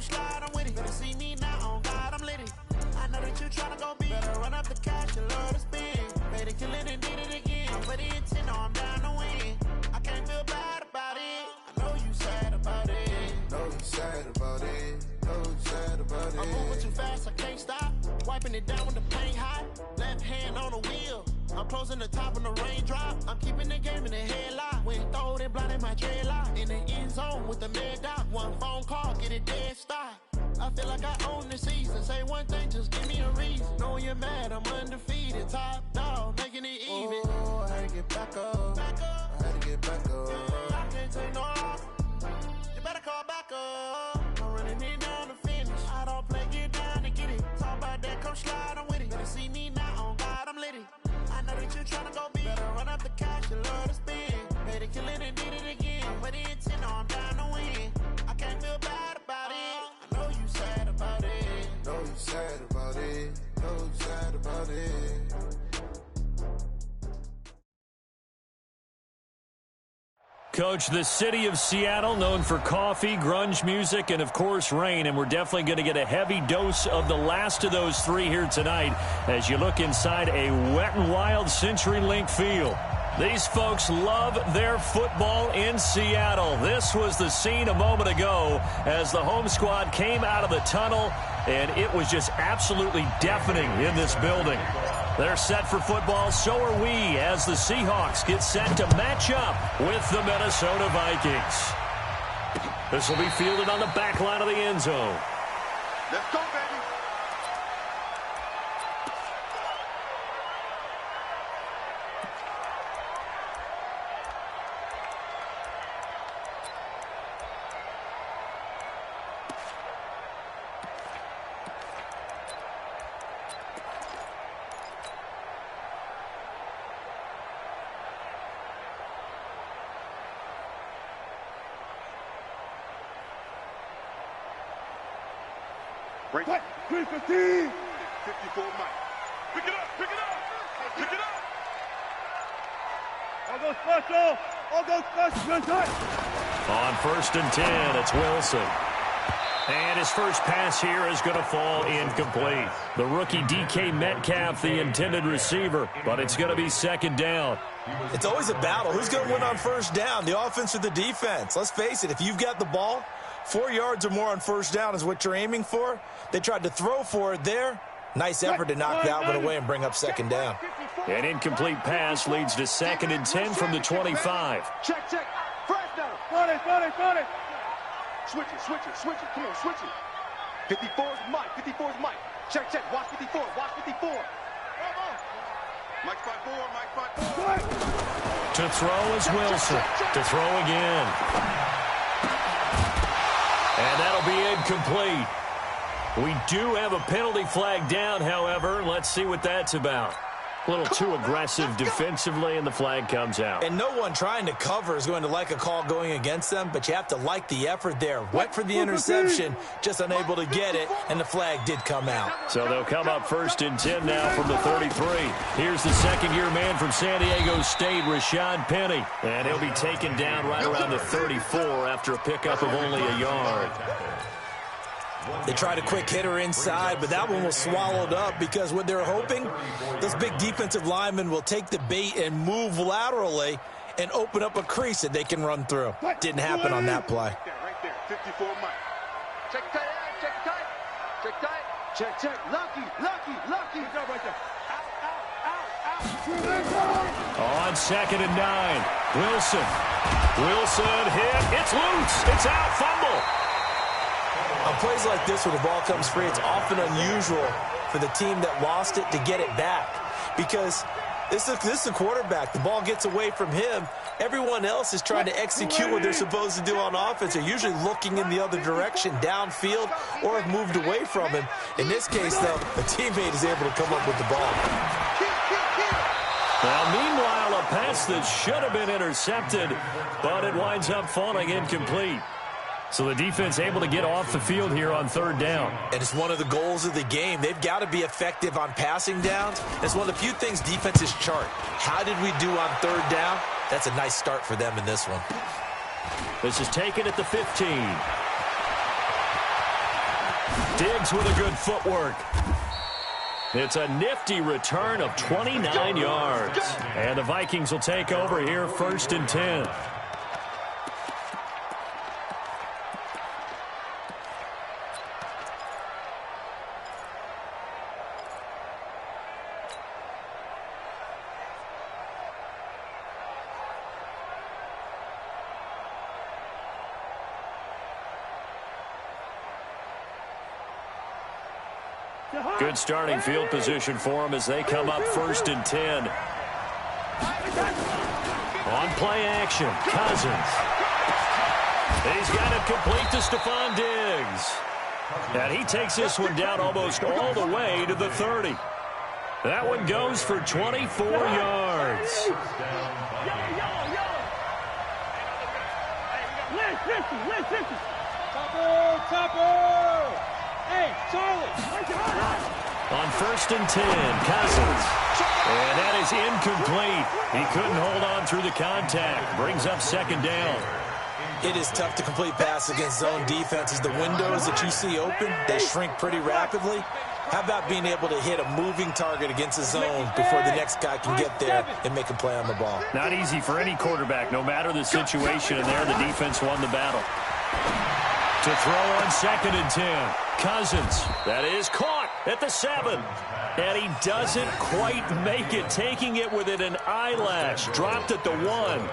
slide, I'm with it. Better see me now, on God, I'm litty. I know that you tryna go big. Better run up the cash, you love to spend. Better kill it and did it again. I'm for the intent, no, I'm down to win. I can't feel bad about it. I know you sad about it. Know you sad about it. Know you sad about it. I'm moving too fast, I can't stop. Wiping it down when the paint hot. Left hand on the wheel. I'm closing the top when the raindrop. I'm keeping the game in the headlock. When throw it blind in my dreadlock. In the end zone with the mad dot. One phone call, get it dead stop. I feel like I own the season. Say one thing, just give me a reason. Knowing you're mad, I'm undefeated. Top dog, making it even. Oh, I had to get back up. I had to get back up. I can't take no off. You better call back up. I'm running it down to finish. I don't play, get down to get it. Talk about that, come slide, I'm with it. Better see me now, on God, I'm litty. I know that you tryna go big. Better run up the cash, you love to spend. Better kill it and did it again. But the intent, no, I'm down to win. I can't feel bad about it. I know you sad about it. Know you sad about it. Know you sad about it. Coach, the city of Seattle, known for coffee, grunge music, and, of course, rain. And we're definitely going to get a heavy dose of the last of those three here tonight as you look inside a Wet n Wild CenturyLink field. These folks love their football in Seattle. This was the scene a moment ago as the home squad came out of the tunnel, and it was just absolutely deafening in this building. They're set for football, so are we, as the Seahawks get set to match up with the Minnesota Vikings. This will be fielded on the back line of the end zone. Let's go, baby. Break. 315. 54 Mike. Pick it up, pick it up, pick it up. I'll go special. I'll go special. Good touch. On 1st and 10, it's Wilson. And his first pass here is going to fall incomplete. The rookie DK Metcalf, the intended receiver, but it's going to be 2nd down. It's always a battle. Who's going to win on 1st down, the offense or the defense? Let's face it, if you've got the ball, 4 yards or more on 1st down is what you're aiming for. They tried to throw for it there. Nice effort to knock that one away and bring up 2nd down. An incomplete pass leads to 2nd and 10 from the 25. Check, check. First down. Run it. Switch it. Come on, switch it. 54's Mike. Check. Watch 54. Mike spot 4. To throw is Wilson. To throw again. And that'll be incomplete. We do have a penalty flag down, however. Let's see what that's about. A little too aggressive defensively, and the flag comes out. And no one trying to cover is going to like a call going against them, but you have to like the effort there. Went for the interception, just unable to get it, and the flag did come out. So they'll come up 1st and 10 now from the 33. Here's the second-year man from San Diego State, Rashad Penny. And he'll be taken down right around the 34 after a pickup of only a yard. They tried a quick hitter inside, but that one was swallowed up because what they're hoping, those big defensive linemen will take the bait and move laterally and open up a crease that they can run through. Didn't happen on that play. Right there, 54 Mike. Check tight. Check. Lucky. Good job right there. Out. On 2nd and 9, Wilson hit. It's loose. It's out. Fumble. On plays like this where the ball comes free, it's often unusual for the team that lost it to get it back because this is the quarterback. The ball gets away from him. Everyone else is trying to execute what they're supposed to do on offense. They're usually looking in the other direction, downfield, or have moved away from him. In this case, though, a teammate is able to come up with the ball. Now, meanwhile, a pass that should have been intercepted, but it winds up falling incomplete. So the defense able to get off the field here on 3rd down. And it's one of the goals of the game. They've got to be effective on passing downs. It's one of the few things defenses chart. How did we do on 3rd down? That's a nice start for them in this one. This is taken at the 15. Diggs with a good footwork. It's a nifty return of 29 yards. And the Vikings will take over here, 1st and 10. Good starting field position for them as they come up 1st and 10. On play action, Cousins. He's got it complete to Stephon Diggs. And he takes this one down almost all the way to the 30. That one goes for 24 yards. Topper! Hey, Charlie! On 1st and 10, Cousins. And that is incomplete. He couldn't hold on through the contact. Brings up 2nd down. It is tough to complete pass against zone defenses. The windows that you see open, they shrink pretty rapidly. How about being able to hit a moving target against a zone before the next guy can get there and make a play on the ball? Not easy for any quarterback, no matter the situation. And there, the defense won the battle. To throw on 2nd and 10. Cousins. That is caught at the 7. And he doesn't quite make it, taking it within an eyelash. Dropped at the 1.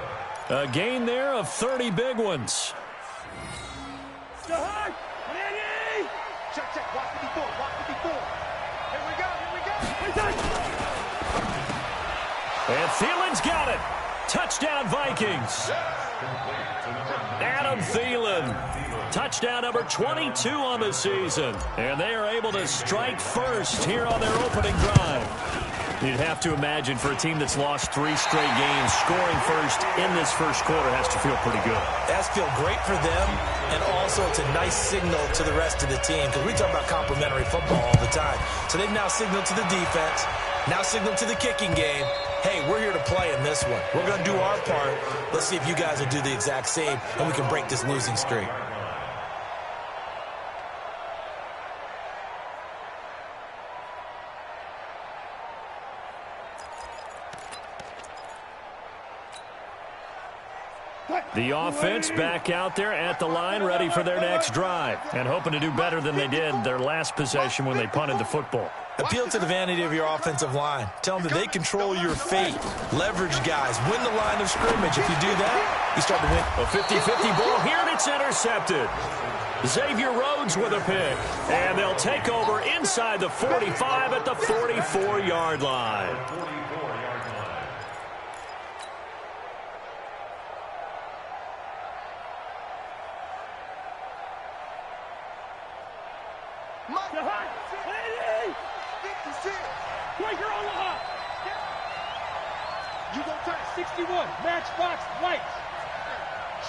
A gain there of 30 big ones. Check, watch 54, watch 54. Here we go. And Thielen's got it. Touchdown, Vikings. Adam Thielen. Touchdown number 22 on the season. And they are able to strike first here on their opening drive. You'd have to imagine for a team that's lost 3 straight games, scoring first in this first quarter has to feel pretty good. That's feel great for them, and also it's a nice signal to the rest of the team because we talk about complimentary football all the time. So they've now signaled to the defense, now signaled to the kicking game, hey, we're here to play in this one. We're going to do our part. Let's see if you guys will do the exact same, and we can break this losing streak. The offense back out there at the line, ready for their next drive, and hoping to do better than they did their last possession when they punted the football. Appeal to the vanity of your offensive line. Tell them that they control your fate. Leverage guys. Win the line of scrimmage. If you do that, you start to win. A 50-50 ball here, and it's intercepted. Xavier Rhodes with a pick, and they'll take over inside the 45 at the 44-yard line. You gonna turn 61, Matchbox Lights.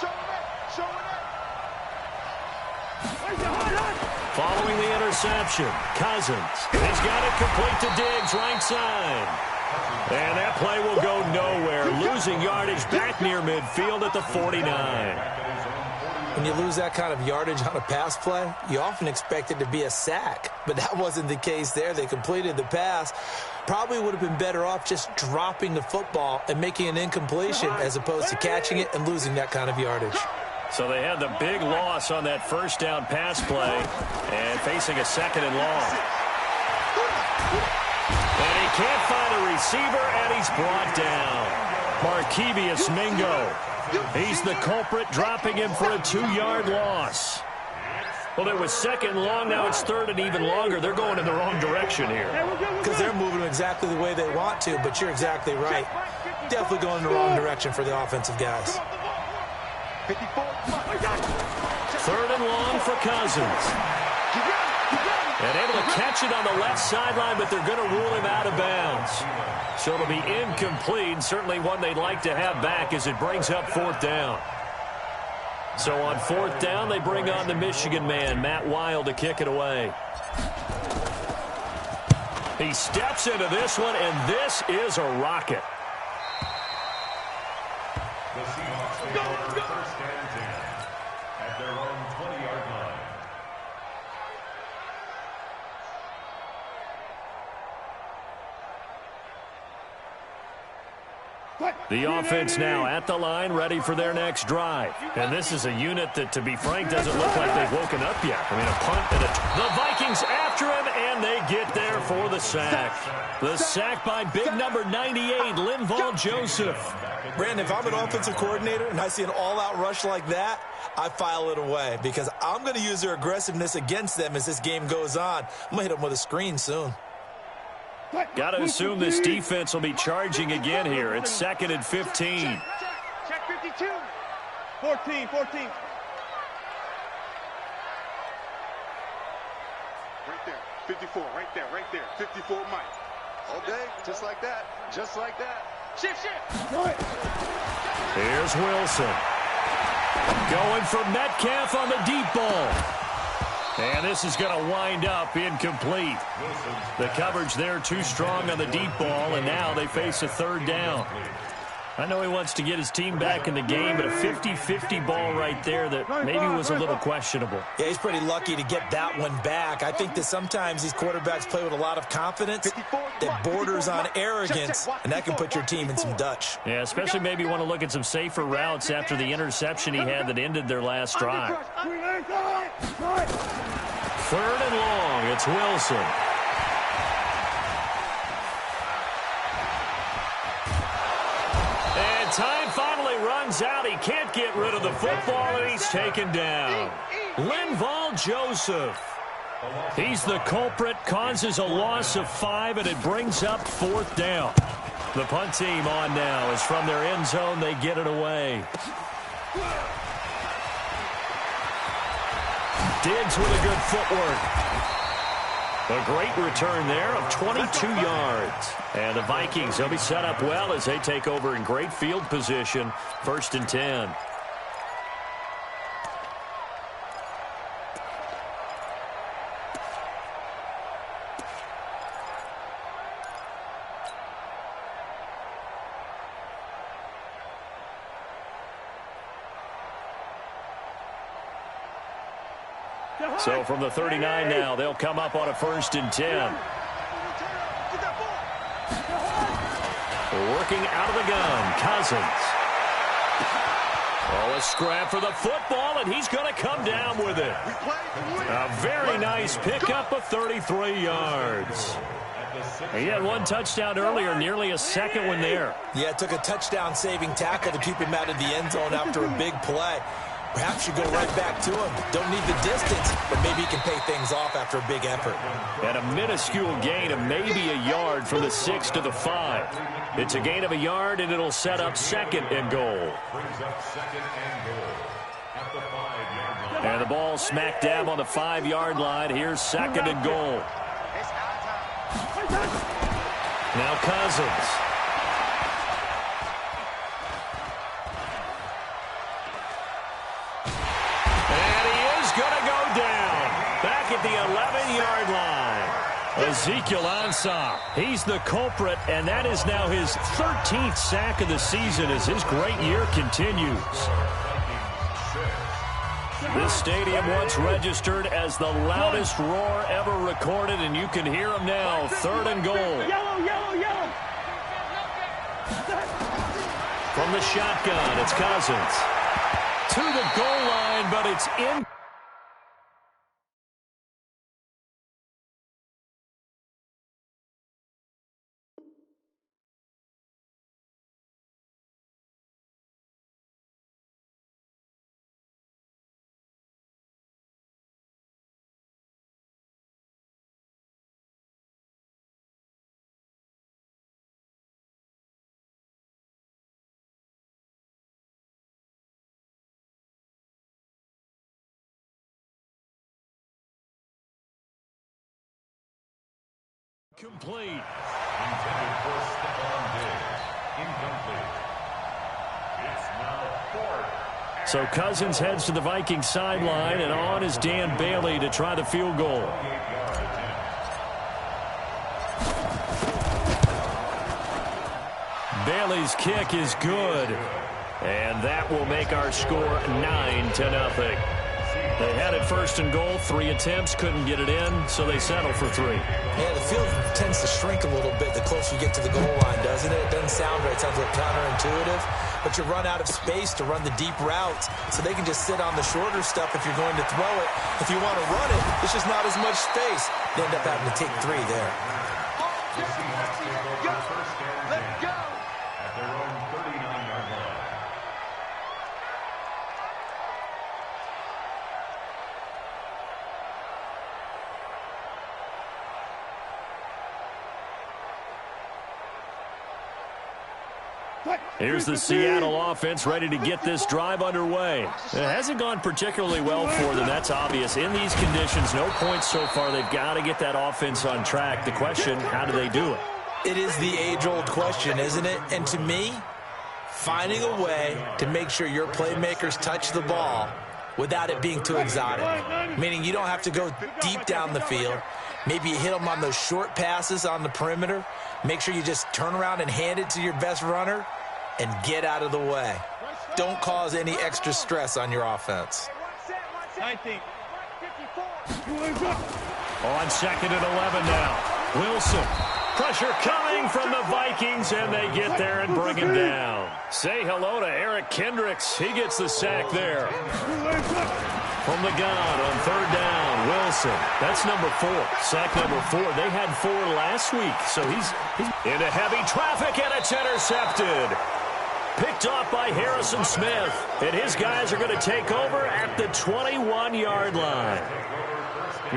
Show it up. Following the interception, Cousins. He's got it complete to Diggs, right side. And that play will go nowhere. Losing yardage back near midfield at the 49. When you lose that kind of yardage on a pass play, you often expect it to be a sack. But that wasn't the case there. They completed the pass. Probably would have been better off just dropping the football and making an incompletion as opposed to catching it and losing that kind of yardage. So they had the big loss on that first down pass play and facing a 2nd and long. And he can't find a receiver, and he's brought down. Markevius Mingo. He's the culprit, dropping him for a 2-yard loss. Well, it was 2nd and long. Now it's 3rd and even longer. They're going in the wrong direction here. Because they're moving exactly the way they want to, but you're exactly right. Definitely going in the wrong direction for the offensive guys. 3rd and long for Cousins. And able to catch it on the left sideline, but they're going to rule him out of bounds. So it'll be incomplete, certainly one they'd like to have back as it brings up 4th down. So on 4th down, they bring on the Michigan man, Matt Wild, to kick it away. He steps into this one, and this is a rocket. The Seahawks take over 1st and 10 at their own 20-yard line. The offense now at the line, ready for their next drive. And this is a unit that, to be frank, doesn't look like they've woken up yet. I mean, a punt and the Vikings after him, and they get there for the sack. The sack by big number 98, Linval Joseph. Brandon, if I'm an offensive coordinator and I see an all-out rush like that, I file it away because I'm going to use their aggressiveness against them as this game goes on. I'm going to hit them with a screen soon. Got to assume this defense will be charging again here. It's 2nd and 15. Check 52. 14. Right there. 54. Right there. 54, Mike. All day. Just like that. Shift. Here's Wilson. Going for Metcalf on the deep ball. And this is going to wind up incomplete. The coverage there too strong on the deep ball, and now they face a 3rd down. I know he wants to get his team back in the game, but a 50-50 ball right there that maybe was a little questionable. Yeah, he's pretty lucky to get that one back. I think that sometimes these quarterbacks play with a lot of confidence that borders on arrogance, and that can put your team in some Dutch. Yeah, especially maybe want to look at some safer routes after the interception he had that ended their last drive. 3rd and long, it's Wilson. Time finally runs out. He can't get rid of the football, and he's taken down. Linval Joseph. He's the culprit, causes a loss of 5, and it brings up 4th down. The punt team on now is from their end zone. They get it away. Diggs with a good footwork. A great return there of 22 yards. And the Vikings, they'll be set up well as they take over in great field position. 1st and 10. So from the 39 now, they'll come up on a 1st and 10. Working out of the gun, Cousins. Oh, a scrap for the football, and he's going to come down with it. A very nice pickup of 33 yards. He had 1 touchdown earlier, nearly a 2nd one there. Yeah, it took a touchdown-saving tackle to keep him out of the end zone after a big play. Perhaps you go right back to him. Don't need the distance, but maybe he can pay things off after a big effort. And a minuscule gain of maybe a yard from the 6 to the 5. It's a gain of a yard, and it'll set up 2nd and goal. And the ball smack dab on the 5-yard line. Here's 2nd and goal. Now Cousins. At the 11-yard line. Ezekiel Ansah, he's the culprit, and that is now his 13th sack of the season as his great year continues. This stadium once registered as the loudest roar ever recorded, and you can hear him now. 3rd and goal. From the shotgun, it's Cousins. To the goal line, but it's in. Complete. Intended for Stephon Diggs. Incomplete. It's now 4th. So Cousins heads to the Vikings sideline, and on is Dan Bailey to try the field goal. Bailey's kick is good, and that will make our score 9-0. They had it first and goal, 3 attempts, couldn't get it in, so they settle for 3. Yeah, the field tends to shrink a little bit the closer you get to the goal line, doesn't it? It doesn't sound right. It sounds like counterintuitive, but you run out of space to run the deep routes, so they can just sit on the shorter stuff if you're going to throw it. If you want to run it, it's just not as much space. You end up having to take 3 there. Let's go! At their own 39-yard line. Here's the Seattle offense ready to get this drive underway. It hasn't gone particularly well for them, that's obvious. In these conditions, no points so far. They've got to get that offense on track. The question, how do they do it? It is the age-old question, isn't it? And to me, finding a way to make sure your playmakers touch the ball without it being too exotic. Meaning you don't have to go deep down the field. Maybe you hit them on those short passes on the perimeter. Make sure you just turn around and hand it to your best runner and get out of the way. Don't cause any extra stress on your offense. 19. On 2nd and 11 now. Wilson. Pressure coming from the Vikings, and they get there and bring him down. Say hello to Eric Kendricks. He gets the sack there. From the gun on 3rd down, Wilson. That's number 4. Sack number 4. They had 4 last week, so he's into heavy traffic, and it's intercepted. Picked off by Harrison Smith, and his guys are going to take over at the 21-yard line.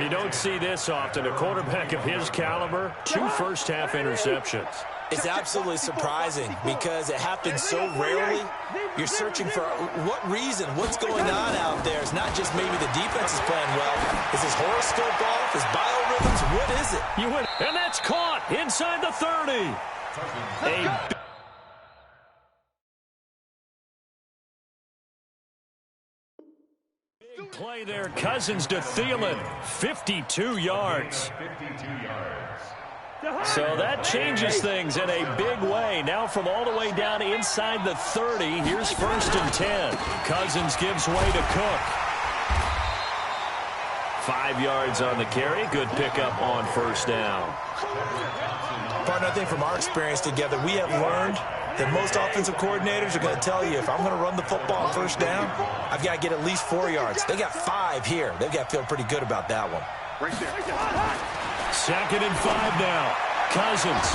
You don't see this often. A quarterback of his caliber, 2 first-half interceptions. It's absolutely surprising because it happens so rarely. You're searching for what reason, what's going on out there. It's not just maybe the defense is playing well. Is his horoscope off? His biorhythms? What is it? You win, and that's caught inside the 30. Big play there. Cousins to Thielen, 52 yards. 52 yards. So that changes things in a big way. Now from all the way down inside the 30, here's 1st and 10. Cousins gives way to Cook. 5 yards on the carry. Good pickup on 1st down. Partner, I think from our experience together, we have learned that most offensive coordinators are going to tell you, if I'm going to run the football on 1st down, I've got to get at least 4 yards. They got 5 here. They've got to feel pretty good about that one. Right there. 2nd and 5 now. Cousins.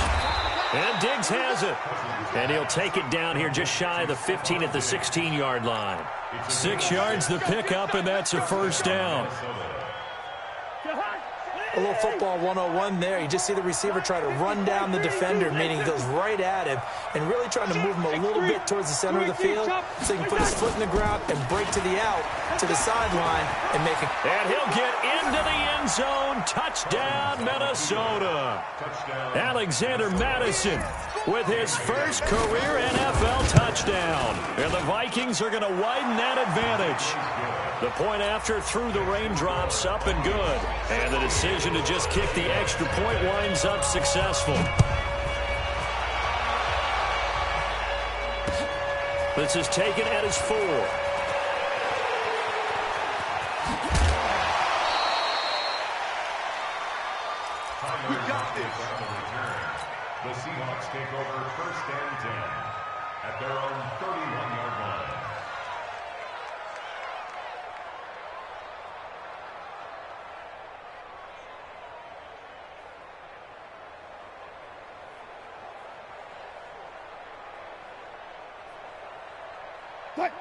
And Diggs has it. And he'll take it down here just shy of the 15 at the 16-yard line. 6 yards the pickup, and that's a 1st down. A little football 101 there. You just see the receiver try to run down the defender, meaning he goes right at him and really trying to move him a little bit towards the center of the field so he can put his foot in the ground and break to the out, to the sideline, and make it. And he'll get into the end zone. Touchdown, Minnesota. Alexander Madison with his first career NFL touchdown. And the Vikings are going to widen that advantage. The point after through the raindrops, up and good. And the decision to just kick the extra point winds up successful. This is taken at his 4. We got this. The Seahawks take over 1st and 10 at their own 31-yard line.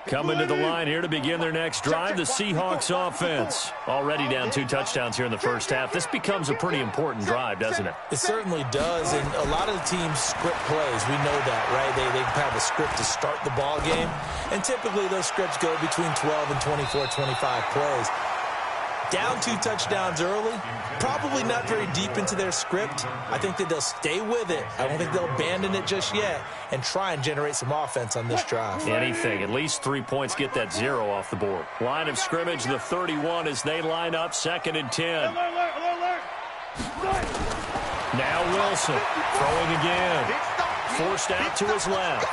Coming to the line here to begin their next drive, the Seahawks offense. Already down 2 touchdowns here in the 1st half. This becomes a pretty important drive, doesn't it? It certainly does, and a lot of the teams script plays. We know that, right? They have a script to start the ball game, and typically those scripts go between 12 and 24, 25 plays. Down 2 touchdowns early, probably not very deep into their script. I think that they'll stay with it. I don't think they'll abandon it just yet and try and generate some offense on this drive. Anything. At least 3 points, get that 0 off the board. Line of scrimmage, the 31 as they line up, 2nd and 10. Now Wilson throwing again. Forced out to his left.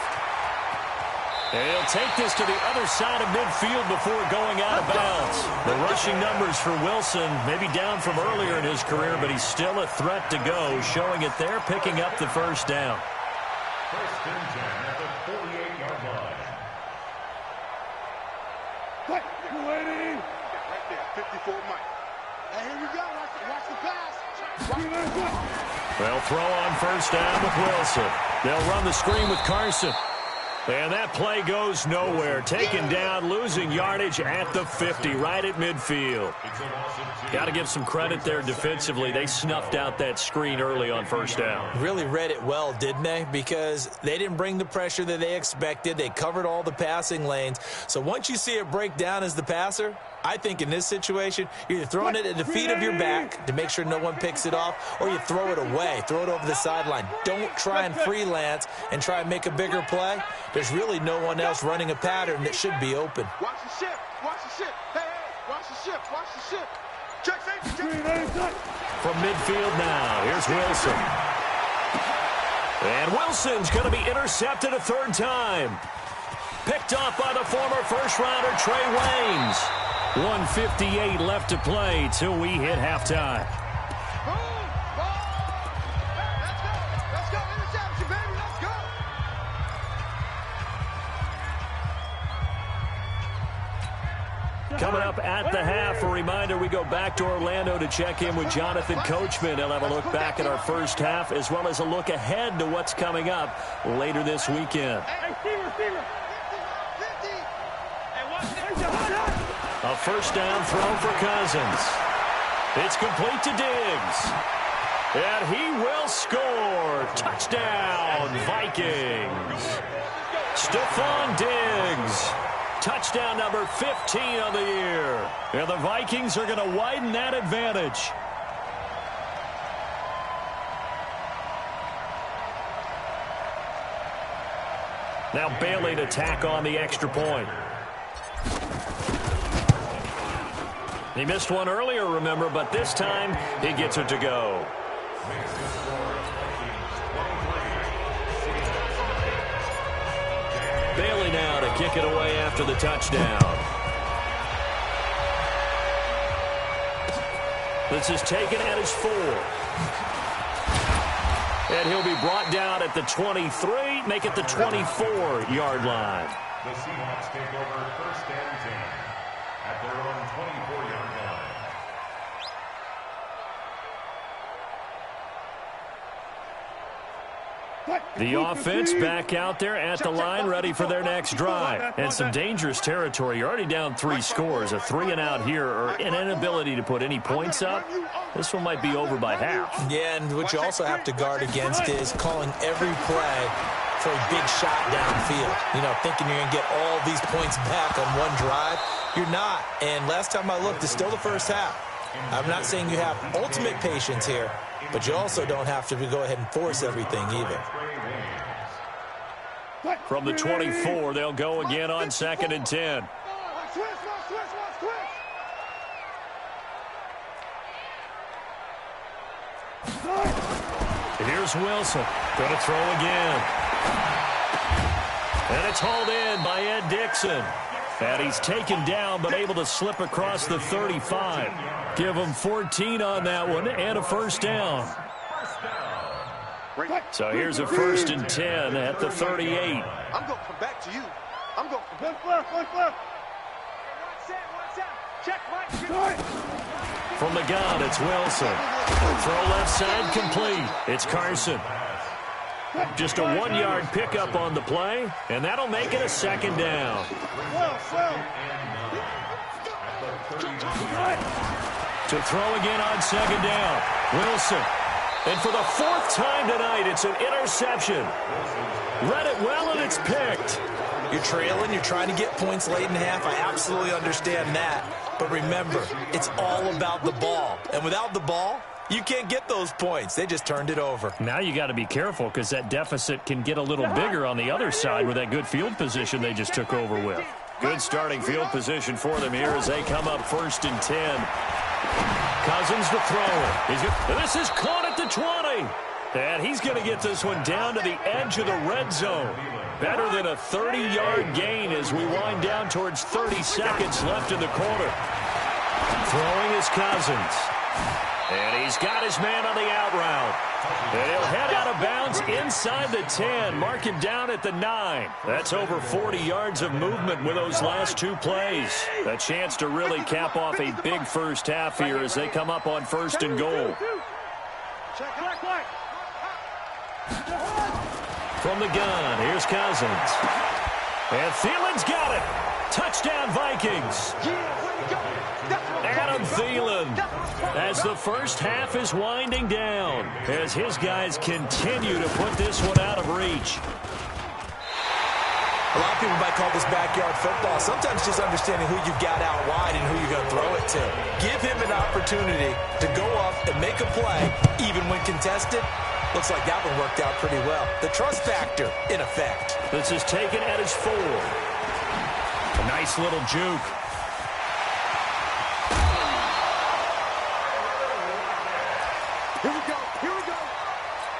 And he'll take this to the other side of midfield before going out of bounds. The rushing numbers for Wilson, maybe down from earlier in his career, but he's still a threat to go, showing it there, picking up the first down. First and 10 at the 48-yard line. What? You waiting? Right there, 54 Mike. Hey, here we go. Watch the pass. They'll throw on first down with Wilson. They'll run the screen with Carson. And that play goes nowhere. Taken down, losing yardage at the 50, right at midfield. Got to give some credit there defensively. They snuffed out that screen early on first down. Really read it well, didn't they? Because they didn't bring the pressure that they expected. They covered all the passing lanes. So once you see it break down as the passer, I think in this situation, you're either throwing it at the feet of your back to make sure no one picks it off, or you throw it away, throw it over the sideline. Don't try and freelance and try and make a bigger play. There's really no one else running a pattern that should be open. Watch the ship. Watch the ship. Hey, watch the ship. Watch the ship. Check safety. From midfield now, here's Wilson. And Wilson's going to be intercepted a third time. Picked off by the former first-rounder Trey Waynes. 1:58 left to play till we hit halftime. Let's go. Interception, baby. Let's go. Coming up at the half, a reminder, we go back to Orlando to check in with Jonathan Coachman. He'll have a look back at our first half as well as a look ahead to what's coming up later this weekend. A first down throw for Cousins. It's complete to Diggs. And he will score. Touchdown, Vikings. Stephon Diggs. Touchdown number 15 of the year. And the Vikings are going to widen that advantage. Now Bailey to tack on the extra point. He missed one earlier, remember, but this time he gets it to go. Bailey now to kick it away after the touchdown. This is taken at his 4. And he'll be brought down at the 23, make it the 24-yard line. The Seahawks take over first and 10 at their own 24-yard line. The offense back out there at the line, ready for their next drive. And some dangerous territory. You're already down 3 scores. A 3-and-out here, or an inability to put any points up. This one might be over by half. Yeah, and what you also have to guard against is calling every play for a big shot downfield. You know, thinking you're going to get all these points back on one drive. You're not. And last time I looked, it's still the first half. I'm not saying you have ultimate patience here, but you also don't have to go ahead and force everything either. From the 24, they'll go again on 2nd and 10. Here's Wilson. Going to throw again. And it's hauled in by Ed Dixon. And he's taken down but able to slip across the 35. Give him 14 on that one and a first down. So here's a 1st and 10 at the 38. I'm going to come back to you. I'm going to come back. From the gun, it's Wilson. Throw left side complete. It's Carson. Just a 1-yard pickup on the play, and that'll make it a 2nd down. To throw again on 2nd down. Wilson. And for the 4th time tonight, it's an interception. Read it well, and it's picked. You're trailing. You're trying to get points late in half. I absolutely understand that. But remember, it's all about the ball. And without the ball, you can't get those points. They just turned it over. Now you got to be careful because that deficit can get a little bigger on the other side with that good field position they just took over with. Good starting field position for them here as they come up 1st and 10. Cousins to throw. This is caught at the 20. And he's going to get this one down to the edge of the red zone. Better than a 30-yard gain as we wind down towards 30 seconds left in the quarter. Throwing is Cousins. And he's got his man on the out route. And he'll head out of bounds inside the 10. Mark him down at the 9. That's over 40 yards of movement with those last two plays. A chance to really cap off a big first half here as they come up on 1st and goal. From the gun, here's Cousins. And Thielen's got it. Touchdown, Vikings. Adam Thielen, as the first half is winding down, as his guys continue to put this one out of reach. A lot of people might call this backyard football. Sometimes just understanding who you've got out wide and who you're going to throw it to. Give him an opportunity to go up and make a play, even when contested. Looks like that one worked out pretty well. The trust factor, in effect. This is taken at his 4. A nice little juke. Here we go. Here we go.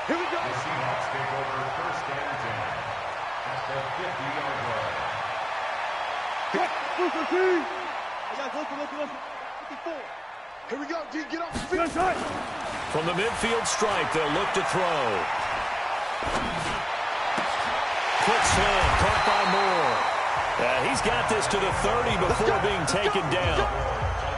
Here we go. The Seahawks take over 1st and 10 at the 50-yard line. Listen. 54. Here we go. G, get off the field. From the midfield stripe, they'll look to throw. Quick slant, caught by Moore. He's got this to the 30 before being taken down.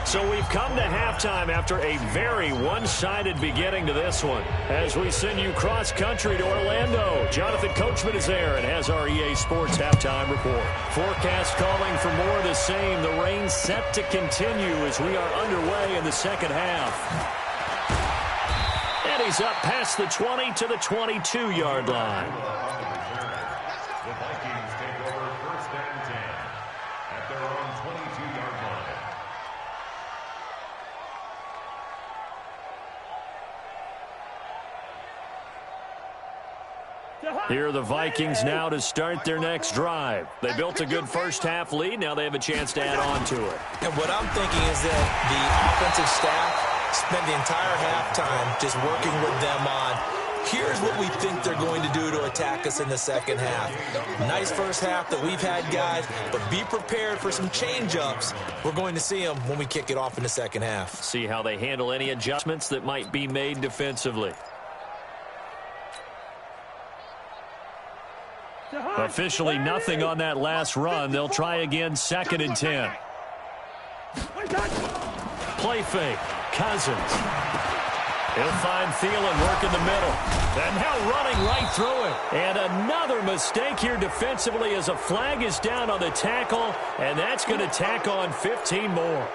So we've come to halftime after a very one-sided beginning to this one. As we send you cross-country to Orlando, Jonathan Coachman is there and has our EA Sports halftime report. Forecast calling for more of the same. The rain set to continue as we are underway in the second half. And he's up past the 20 to the 22-yard line. The Vikings take over 1st and 10 at their own 22-yard line. Here are the Vikings now to start their next drive. They built a good first half lead. Now they have a chance to add on to it. And what I'm thinking is that the offensive staff spent the entire halftime just working with them on, here's what we think they're going to do to attack us in the second half. Nice first half that we've had, guys, but be prepared for some change-ups. We're going to see them when we kick it off in the second half. See how they handle any adjustments that might be made defensively. Officially nothing on that last run. They'll try again, 2nd and 10. Play fake. Cousins. He'll find Thielen work in the middle. And now running right through it. And another mistake here defensively as a flag is down on the tackle. And that's going to tack on 15 more.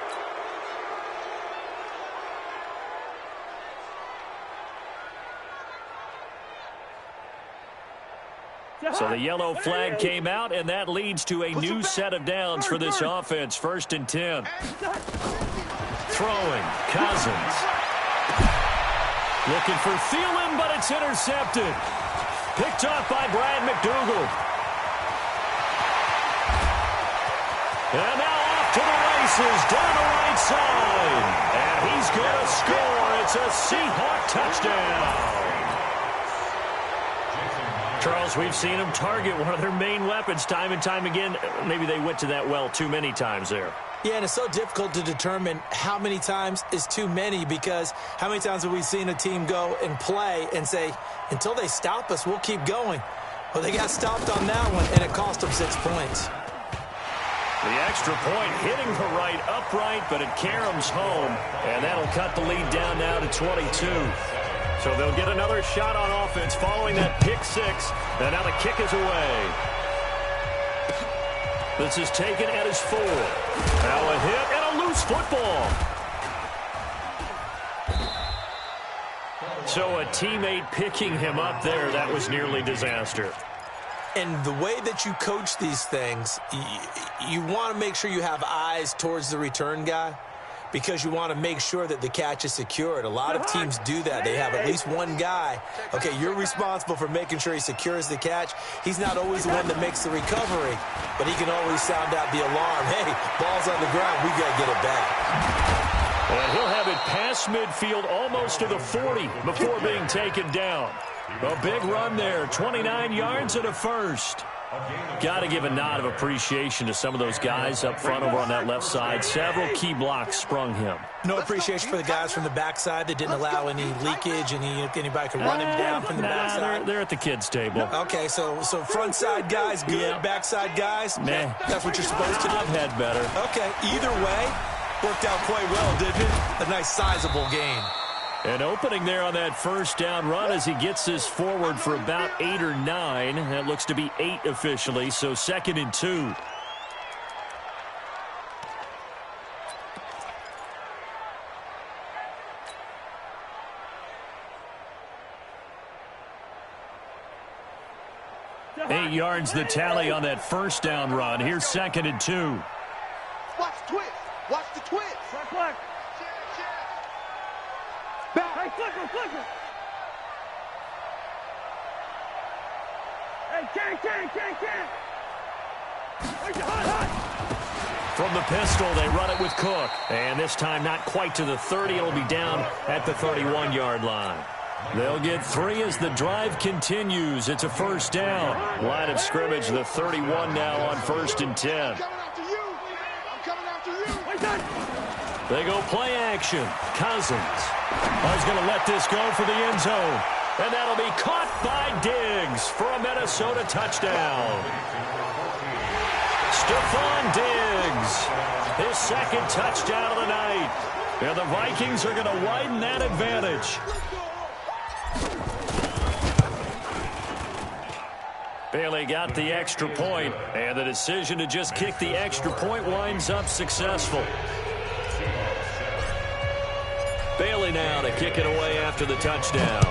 So the yellow flag came out, and that leads to a new set of downs for this offense. 1st and 10. Throwing. Cousins. Looking for Thielen, but it's intercepted. Picked off by Brad McDougal. And now off to the races, down the right side. And he's going to score. It's a Seahawk touchdown. Charles, we've seen them target one of their main weapons time and time again. Maybe they went to that well too many times there. Yeah, and it's so difficult to determine how many times is too many, because how many times have we seen a team go and play and say, until they stop us, we'll keep going. Well, they got stopped on that one, and it cost them 6 points. The extra point hitting the right upright, but it caroms home, and that'll cut the lead down now to 22. So they'll get another shot on offense following that pick 6. And now the kick is away. This is taken at his 4. Now a hit and a loose football. So a teammate picking him up there, that was nearly disaster. And the way that you coach these things, you want to make sure you have eyes towards the return guy, because you want to make sure that the catch is secured. A lot of teams do that. They have at least one guy. Okay, you're responsible for making sure he secures the catch. He's not always the one that makes the recovery, but he can always sound out the alarm. Hey, ball's on the ground. We got to get it back. And he'll have it past midfield almost to the 40 before being taken down. A big run there, 29 yards and a first. Got to give a nod of appreciation to some of those guys up front over on that left side. Several key blocks sprung him. No appreciation for the guys from the backside that didn't allow any leakage, anybody could run him down from the backside. They're at the kids' table. Okay, so front side guys good, Yeah. backside guys, Nah. that's what you're supposed to do. I've had better. Okay, either way, worked out quite well, didn't it? A nice sizable gain. An opening there on that first down run as he gets this forward for about 8 or 9. That looks to be 8 officially, so 2nd and 2. Eight yards the tally on that first down run. Here's 2nd and 2. Watch the twist. Watch the twist. Back. Hey, flicker. Hey, can. From the pistol, they run it with Cook. And this time not quite to the 30. It'll be down at the 31-yard line. They'll get 3 as the drive continues. It's a first down. Line of scrimmage, the 31 now on 1st and 10. They go play action. Cousins is going to let this go for the end zone. And that'll be caught by Diggs for a Minnesota touchdown. Stephon Diggs, his 2nd touchdown of the night. And the Vikings are going to widen that advantage. Bailey got the extra point, and the decision to just kick the extra point winds up successful. Bailey now to kick it away after the touchdown.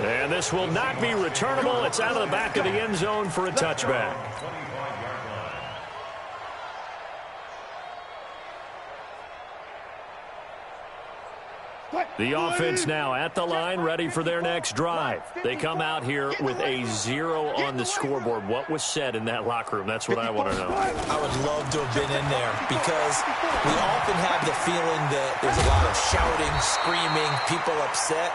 And this will not be returnable. It's out of the back of the end zone for a touchback. The offense now at the line, ready for their next drive. They come out here with a 0 on the scoreboard. What was said in that locker room? That's what I want to know. I would love to have been in there because we often have the feeling that there's a lot of shouting, screaming, people upset.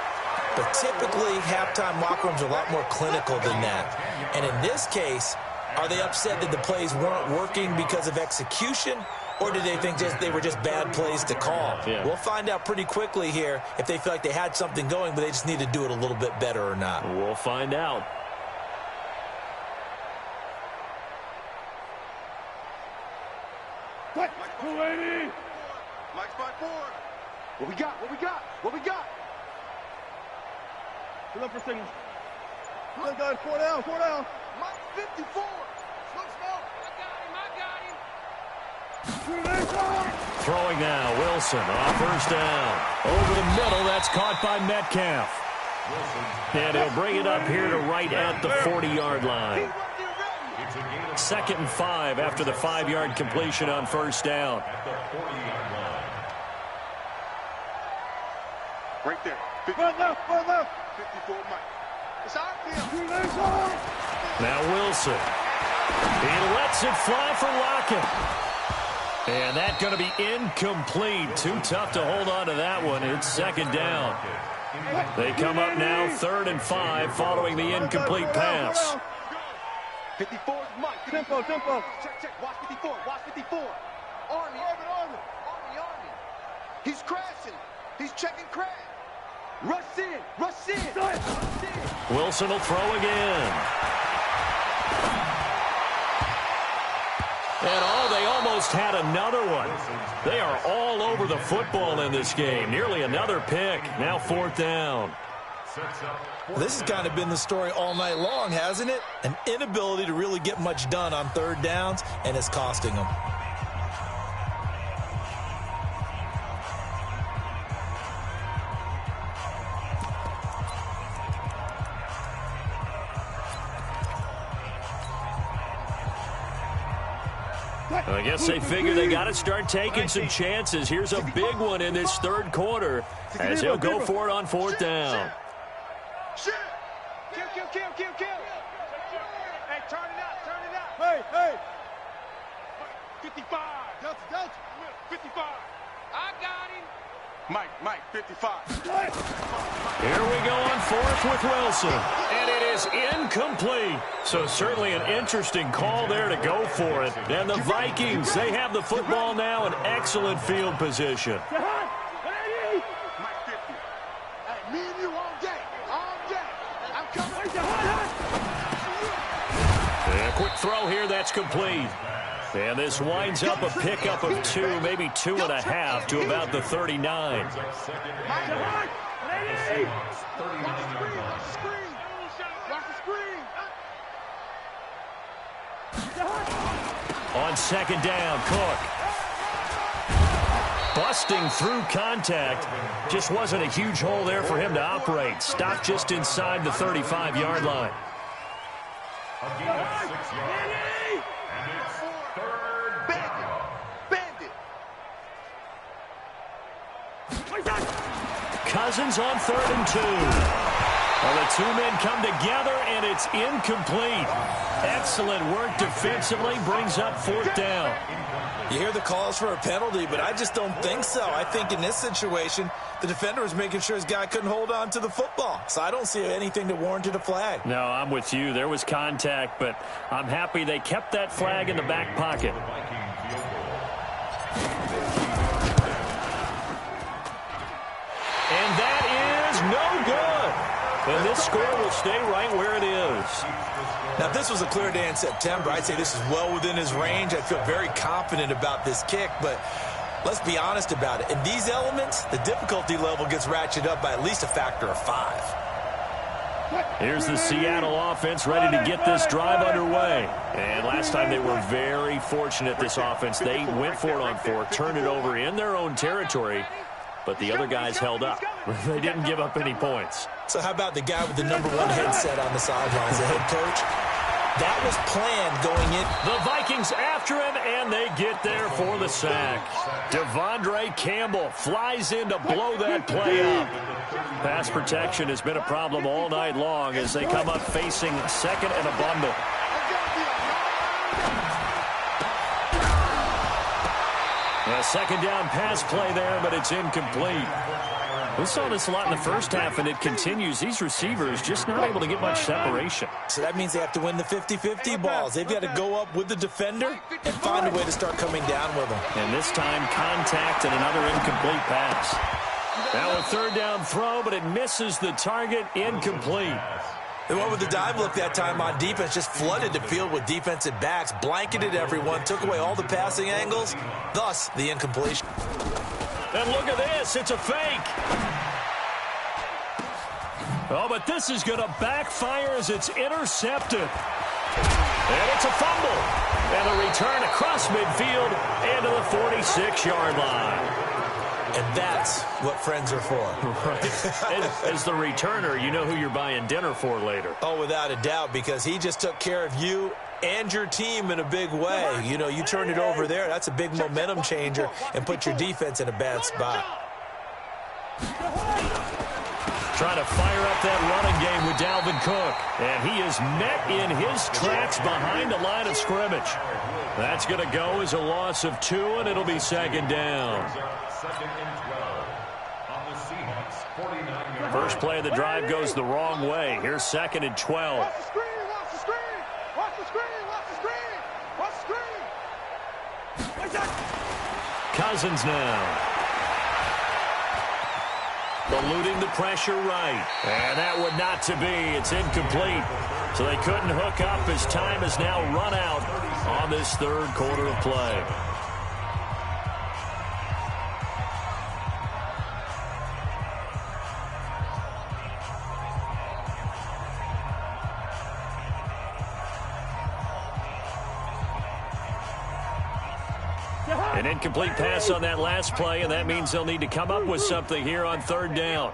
But typically, halftime locker rooms are a lot more clinical than that. And in this case, are they upset that the plays weren't working because of execution? Or did they think they were just bad plays to call? Yeah. We'll find out pretty quickly here if they feel like they had something going, but they just need to do it a little bit better or not. We'll find out. Mike's by 4. What we got? Pull up for signal. Look, guys, 4 down. Mike 54. Throwing now, Wilson on first down. Over the middle, that's caught by Metcalf. And he'll bring it up here to right at the 40-yard line. 2nd and 5 after the 5-yard completion on first down. Right there. 54 Mike. It's out there. Now Wilson. He lets it fly for Lockett. And that's going to be incomplete. Too tough to hold on to that one. It's 2nd down. They come up now 3rd and 5 following the incomplete pass. 54 is Mike. Tempo. Check. Watch 54. Army. He's crashing. He's checking crash. Rush in. Wilson will throw again. And they almost had another one. They are all over the football in this game. Nearly another pick. Now 4th down. This has kind of been the story all night long, hasn't it? An inability to really get much done on 3rd downs, and it's costing them. I guess they figure they got to start taking some chances. Here's a big one in this 3rd quarter as he'll go for it on 4th down. Kill. Hey, turn it out. Hey. 55. Delta. 55. I got him. Mike, 55. Here we go on fourth with Wilson. And it is incomplete. So certainly an interesting call there to go for it. And the Vikings, they have the football now in excellent field position. Mike 50. Hey, me and you all day. I'm coming. A quick throw here, that's complete. And this winds up a pickup of 2, maybe 2.5 to about the 39. On second down, Cook. Busting through contact. Just wasn't a huge hole there for him to operate. Stopped just inside the 35-yard line. A gain of 6 yards. And it's third down. Bandit. Cousins on 3rd and 2. Well, the two men come together, and it's incomplete. Excellent work defensively, brings up 4th down. You hear the calls for a penalty, but I just don't think so. I think in this situation, the defender was making sure his guy couldn't hold on to the football. So I don't see anything that warranted a flag. No, I'm with you. There was contact, but I'm happy they kept that flag in the back pocket. And that is no good. And this score will stay right where it is. Now, if this was a clear day in September, I'd say this is well within his range. I feel very confident about this kick, but let's be honest about it. In these elements, the difficulty level gets ratcheted up by at least a factor of 5. Here's the Seattle offense ready to get this drive underway. And last time they were very fortunate, this offense. They went for it on 4th, turned it over in their own territory, but the other guys held up. They didn't give up any points. So how about the guy with the number 1 headset on the sidelines, the head coach? That was planned going in. The Vikings after him, and they get there for the sack. Devondre Campbell flies in to blow that play up. Pass protection has been a problem all night long as they come up facing 2nd and a bundle. A 2nd down pass play there, but it's incomplete. We saw this a lot in the first half, and it continues. These receivers just not able to get much separation. So that means they have to win the 50-50 balls. They've got to go up with the defender and find a way to start coming down with them. And this time, contact and another incomplete pass. Now a 3rd down throw, but it misses the target, incomplete. They went with the dive look that time on defense, just flooded the field with defensive backs, blanketed everyone, took away all the passing angles, thus the incompletion. And look at this, it's a fake. Oh, but this is going to backfire as it's intercepted. And it's a fumble. And a return across midfield and to the 46-yard line. And that's what friends are for. Right. As the returner, you know who you're buying dinner for later. Oh, without a doubt, because he just took care of you and your team in a big way. You know, you turned it over there. That's a big momentum changer and put your defense in a bad spot. Trying to fire up that running game with Dalvin Cook. And he is met in his tracks behind the line of scrimmage. That's going to go as a loss of 2, and it'll be 2nd down. 2nd and 12 on the Seahawks 49-yard. First play of the drive goes the wrong way. Here's 2nd and 12. Watch the screen, watch the screen, watch the screen, watch the screen, watch the screen. Cousins now. Eluding the pressure right. And that would not to be. It's incomplete. So they couldn't hook up as time has now run out on this 3rd quarter of play. An incomplete pass on that last play, and that means they'll need to come up with something here on 3rd down.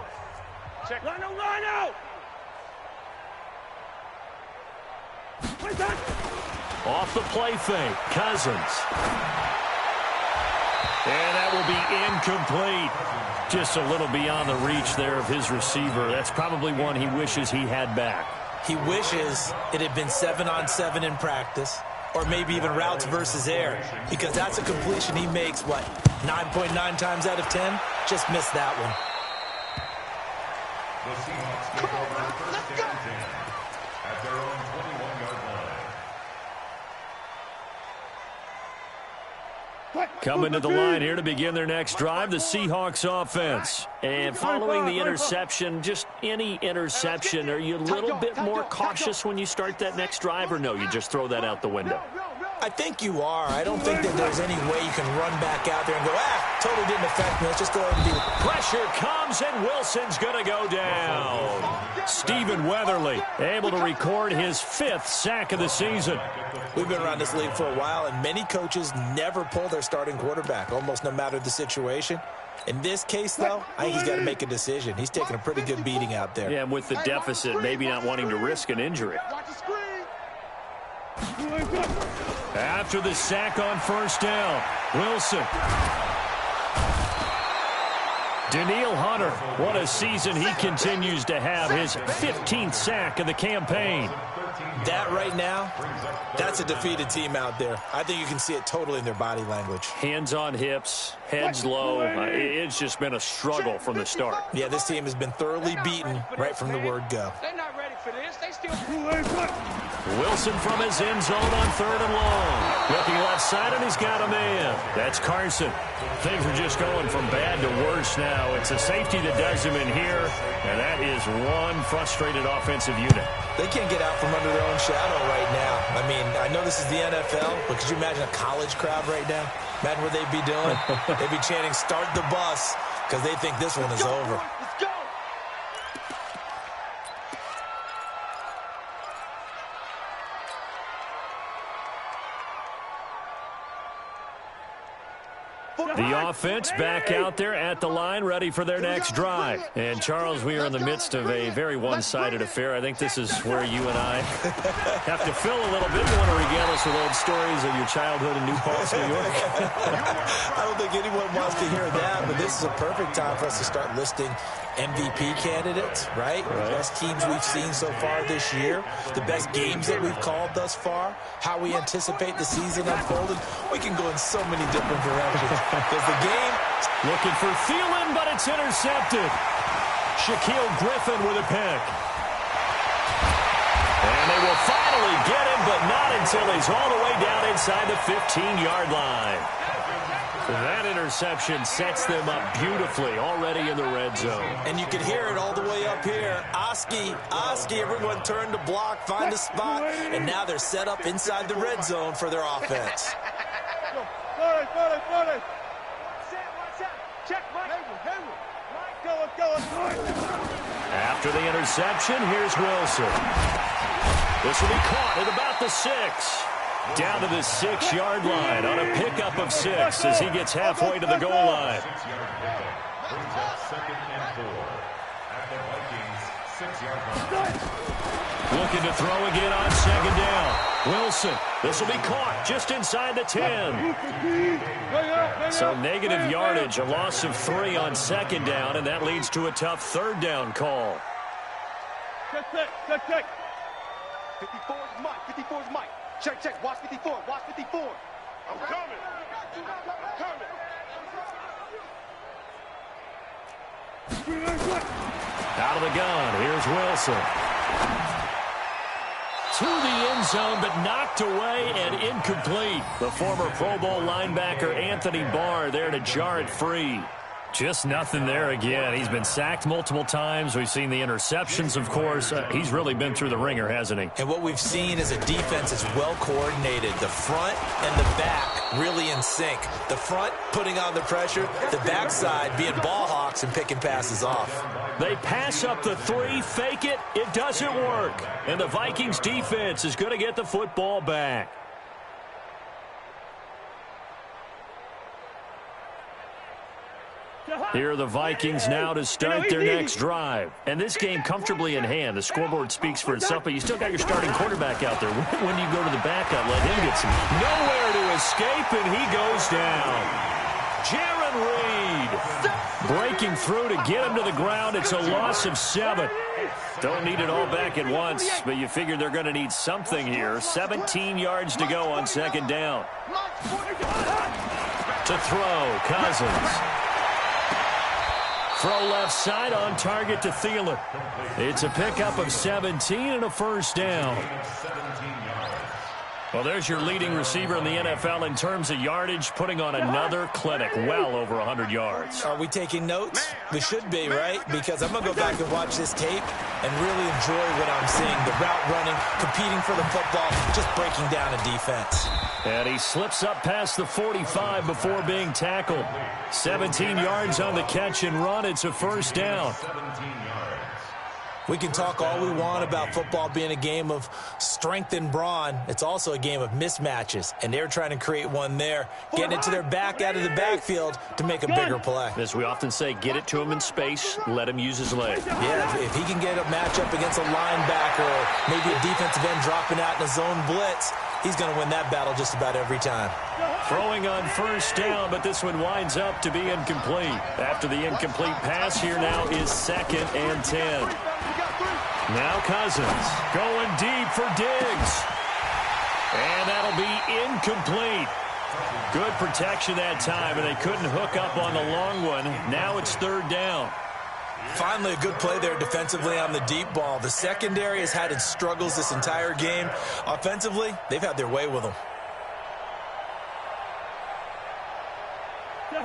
Check. Line out. Off the play fake, Cousins. And that will be incomplete. Just a little beyond the reach there of his receiver. That's probably one he wishes he had back. He wishes it had been 7-on-7 in practice, or maybe even routes versus air, because that's a completion he makes, 9.9 times out of 10? just missed that one. The Seahawks take over first and 10 at their own 21-yard line. Coming to the line here to begin their next drive, the Seahawks offense. And following the interception, just any interception, are you a little bit more cautious when you start that next drive, or no, you just throw that out the window? I think you are. I don't think that there's any way you can run back out there and go, totally didn't affect me. Let's just go ahead and do it. Pressure comes, and Wilson's going to go down. Stephen Weatherly able to record his 5th sack of the season. We've been around this league for a while, and many coaches never pull their starting quarterback, almost no matter the situation. In this case, though, I think he's got to make a decision. He's taking a pretty good beating out there. Yeah, and with the deficit, maybe not wanting to risk an injury. After the sack on first down, Wilson. Danielle Hunter, what a season he continues to have, his 15th sack of the campaign. That right now, that's a defeated team out there. I think you can see it totally in their body language. Hands on hips, heads low. It's just been a struggle from the start. Yeah, this team has been thoroughly beaten right from the word go. They're not ready for this. They still... Wilson from his end zone on 3rd and long. Looking left side, and he's got a man. That's Carson. Things are just going from bad to worse now. It's a safety that does him in here, and that is one frustrated offensive unit. They can't get out from under their own shadow right now. I mean, I know this is the NFL, but could you imagine a college crowd right now? Imagine what they'd be doing. They'd be chanting, "Start the bus," because they think this one is over. Let's go. The offense back out there at the line, ready for their next drive. And, Charles, we are in the midst of a very one-sided affair. I think this is where you and I have to fill a little bit. You want to regale us with old stories of your childhood in New Paltz, New York? I don't think anyone wants to hear that, but this is a perfect time for us to start listing MVP candidates, right? The best teams we've seen so far this year, the best games that we've called thus far, how we anticipate the season unfolding. We can go in so many different directions. Because the game... Looking for Thielen, but it's intercepted. Shaquille Griffin with a pick. And they will finally get him, but not until he's all the way down inside the 15-yard line. That interception sets them up beautifully already in the red zone. And you can hear it all the way up here. Oski, everyone turned to block, find a spot, and now they're set up inside the red zone for their offense. After the interception, here's Wilson. This will be caught at about the 6. Down to the 6-yard line on a pickup of 6 as he gets halfway to the goal line. 6-yard pickup brings up 2nd and 4 at the Vikings 6-yard line. Looking to throw again on 2nd down. Wilson, this will be caught just inside the 10. So negative yardage, a loss of 3 on 2nd down, and that leads to a tough 3rd down call. Check. 54 is Mike. 54 is Mike. Check. Watch 54. Watch 54. I'm coming. Out of the gun, here's Wilson. To the end zone, but knocked away and incomplete. The former Pro Bowl linebacker Anthony Barr there to jar it free. Just nothing there again. He's been sacked multiple times. We've seen the interceptions, of course. He's really been through the ringer, hasn't he? And what we've seen is a defense that's well coordinated. The front and the back really in sync. The front putting on the pressure, the backside being ball hawks and picking passes off. They pass up the 3, fake it. It doesn't work. And the Vikings defense is going to get the football back. Here are the Vikings now to start their next drive. And this game comfortably in hand. The scoreboard speaks for itself, but you still got your starting quarterback out there. When you go to the backup, let him get some. Nowhere to escape, and he goes down. Jaron Reed breaking through to get him to the ground. It's a loss of 7. Don't need it all back at once, but you figure they're going to need something here. 17 yards to go on 2nd down. To throw, Cousins. Throw left side on target to Thielen. It's a pickup of 17 and a first down. Well, there's your leading receiver in the NFL in terms of yardage, putting on another clinic, well over 100 yards. Are we taking notes? We should be, right? Because I'm going to go back and watch this tape and really enjoy what I'm seeing. The route running, competing for the football, just breaking down a defense. And he slips up past the 45 before being tackled. 17 yards on the catch and run. It's a first down. We can talk all we want about football being a game of strength and brawn. It's also a game of mismatches, and they're trying to create one there, getting it to their back out of the backfield to make a bigger play. As we often say, get it to him in space, let him use his leg. Yeah, if he can get a matchup against a linebacker or maybe a defensive end dropping out in a zone blitz, he's going to win that battle just about every time. Throwing on first down, but this one winds up to be incomplete. After the incomplete pass, here now is 2nd and 10. Now Cousins going deep for Diggs. And that'll be incomplete. Good protection that time, and they couldn't hook up on the long one. Now it's 3rd down. Finally, a good play there defensively on the deep ball. The secondary has had its struggles this entire game. Offensively, they've had their way with them.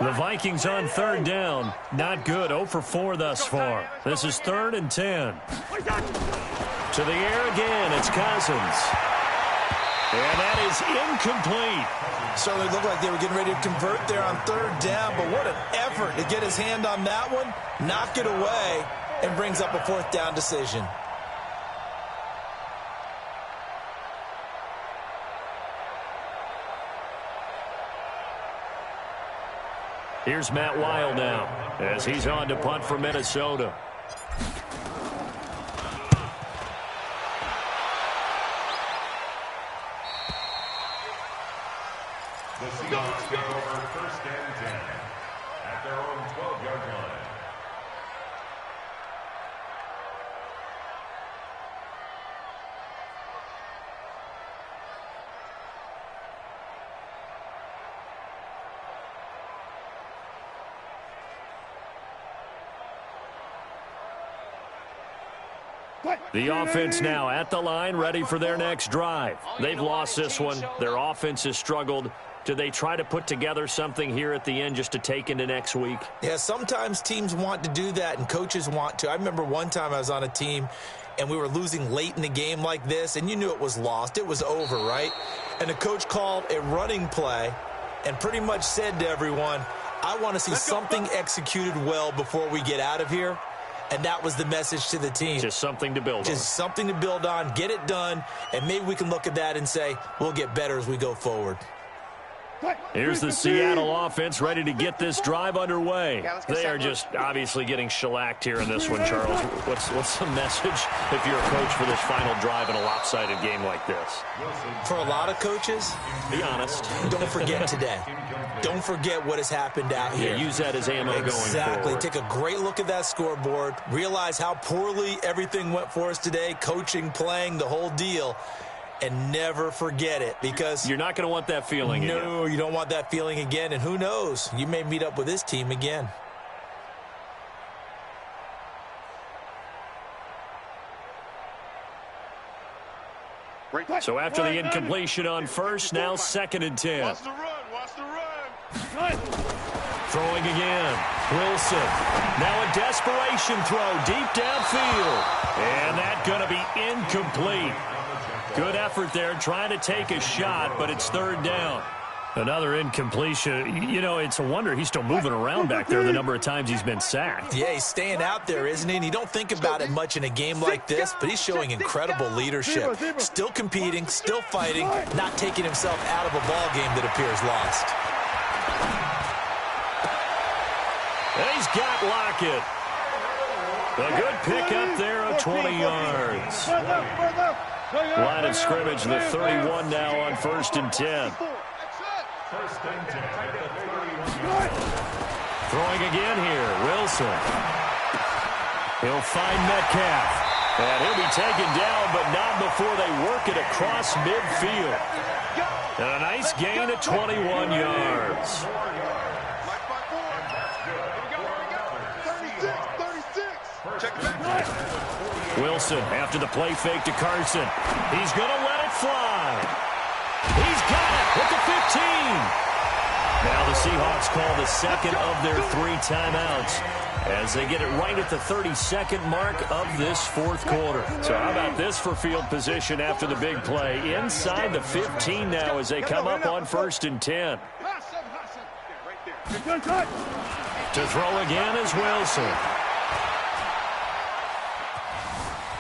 The Vikings on 3rd down. Not good. 0 for 4 thus far. This is 3rd and 10. To the air again. It's Cousins. And that is incomplete. Certainly looked like they were getting ready to convert there on 3rd down, but what an effort to get his hand on that one, knock it away, and brings up a 4th down decision. Here's Matt Weil now as he's on to punt for Minnesota. The Seahawks take over 1st and 10 at their own 12-yard line. The offense now at the line, ready for their next drive. They've lost this one. Their offense has struggled. Do they try to put together something here at the end just to take into next week? Yeah, sometimes teams want to do that, and coaches want to. I remember one time I was on a team, and we were losing late in the game like this, and you knew it was lost. It was over, right? And the coach called a running play and pretty much said to everyone, I want to see something executed well before we get out of here. And that was the message to the team. Just something to build on. Just something to build on, get it done, and maybe we can look at that and say, we'll get better as we go forward. Here's the Seattle offense ready to get this drive underway. They are just obviously getting shellacked here in this one, Charles. What's the message if you're a coach for this final drive in a lopsided game like this? For a lot of coaches, be honest. Don't forget today. Don't forget what has happened out here. Yeah, use that as ammo going forward. Exactly. Take a great look at that scoreboard. Realize how poorly everything went for us today. Coaching, playing, the whole deal. And never forget it, because you're not going to want that feeling again. No, you don't want that feeling again. And who knows? You may meet up with this team again. So after the incompletion on first, now 2nd and 10. Watch the run. Watch the run. Throwing again. Wilson. Now a desperation throw deep downfield. And that's going to be incomplete. Good effort there, trying to take a shot, but it's 3rd down. Another incompletion. You know, it's a wonder he's still moving around back there the number of times he's been sacked. Yeah, he's staying out there, isn't he? And you don't think about it much in a game like this, but he's showing incredible leadership. Still competing, still fighting, not taking himself out of a ball game that appears lost. And he's got Lockett. A good pickup there of 20 yards. Line of scrimmage, the 31 now on 1st and 10. 1st and 10 at the 31. Throwing again here, Wilson. He'll find Metcalf. And he'll be taken down, but not before they work it across midfield. And a nice gain of 21 yards. Wilson after the play fake to Carson. He's going to let it fly. He's got it at the 15. Now the Seahawks call the second of their 3 timeouts as they get it right at the 32nd mark of this fourth quarter. So how about this for field position after the big play? Inside the 15 now as they come up on 1st and 10. To throw again is Wilson.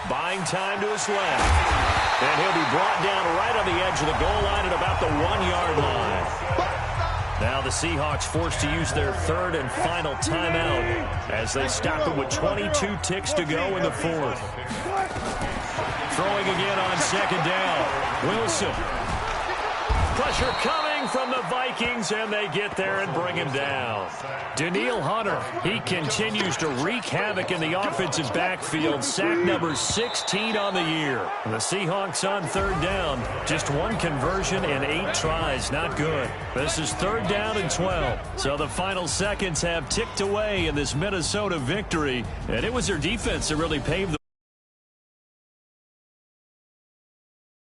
Buying time to his left. And he'll be brought down right on the edge of the goal line at about the 1-yard line. Now the Seahawks forced to use their 3rd and final timeout as they stop it with 22 ticks to go in the 4th. Throwing again on 2nd down. Wilson. Pressure coming from the Vikings, and they get there and bring him down. Danielle Hunter, he continues to wreak havoc in the offensive backfield. Sack number 16 on the year. The Seahawks on 3rd down. Just 1 conversion and 8 tries. Not good. This is 3rd down and 12. So the final seconds have ticked away in this Minnesota victory, and it was their defense that really paved the